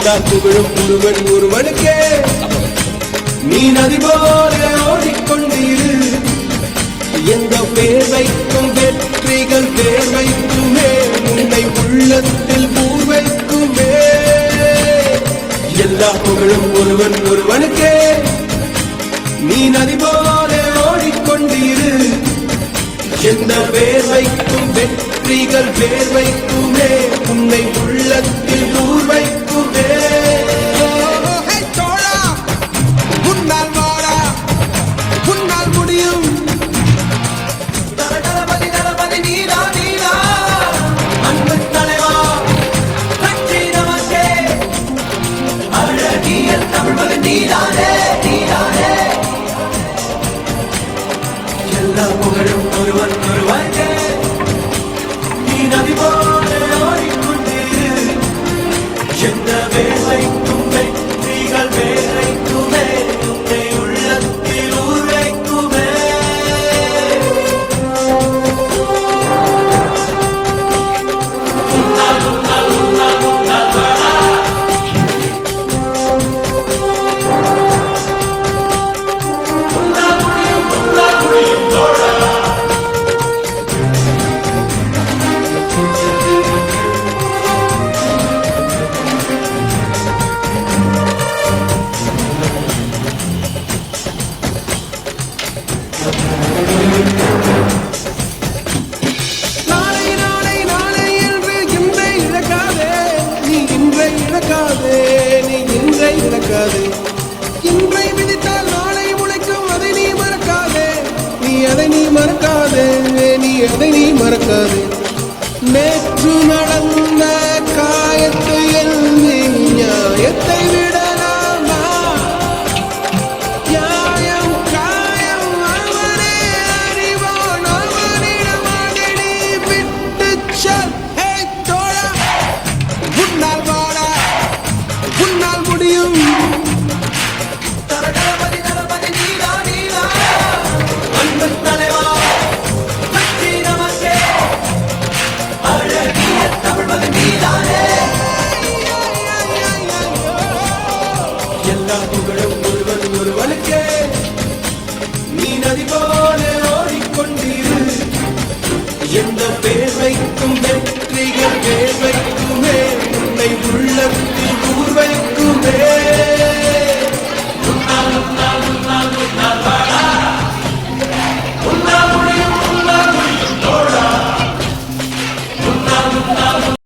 எல்லா புகழும் ஒருவன் ஒருவனுக்கே. நீ நதி போல ஓடிக்கொண்டிரு. எந்த வேர்வைக்கும் வெற்றிகள் வேர்வைக்குமே. உன்னை உள்ளத்தில் பூர்வைக்குமே. எல்லா புகழும் ஒருவன் ஒருவனுக்கே. நீ நதி போல ஓடிக்கொண்டிரு. எந்த வேர்வைக்கும் வெற்றிகள் வேர்வைக்குமே. உன்னை உள்ளத்தில் பூர்வைக்குமே. முன்னால் வாடா, முன்னால் முடியும். தளபதி தளபதி நீதா நீதா. அன்பு தலைவா வெற்றி நமக்கே. அழகிய தமிழ்மகன் நீதானே நீதானே. எல்லா புகழும் ஒருவன் ஒருவனுக்கே. நீ நதி போல ஓடிக்கொண்டிரு. எந்த வேலைக்கும் வெற்றிகள் வேலைக்குமே. உன்னை உள்ளத்தில் ஊரைக்குமே. நாளை நாளை நாளை என்று இன்றை இழக்காதே. நீ இன்றை இழக்காதே. நீ இன்றை இழக்காதே. இன்றை விதித்தால் நாளை முளைக்கும். அதை நீ மறக்காதே. நீ அதை நீ மறக்காதே. நீ அதை நீ மறக்காதே. நேற்று நடந்த காயத்தை எண்ணி நியாயத்தை விடலாமா? நியாயம் காயம் அவனே அறிவான். அவனிடமாக நீ விட்டுச் செல். ஹே தோழா, முன்னால் வாடா, முன்னால் முடியும். தளபதி தளபதி நீதா நீதா. அன்பு தலைவா வெற்றி நமக்கே. அழகிய தமிழ்மகன் நீதானே. எல்லா புகழும் ஒருவன் ஒருவனுக்கே. நீ நதி போல ஓடிக்கொண்டிரு. எந்த வேர்வைக்கும் வெற்றிகள் வேர்வைக்குமே. உன்னை உள்ளத்தில் பூர்வைக்குமே.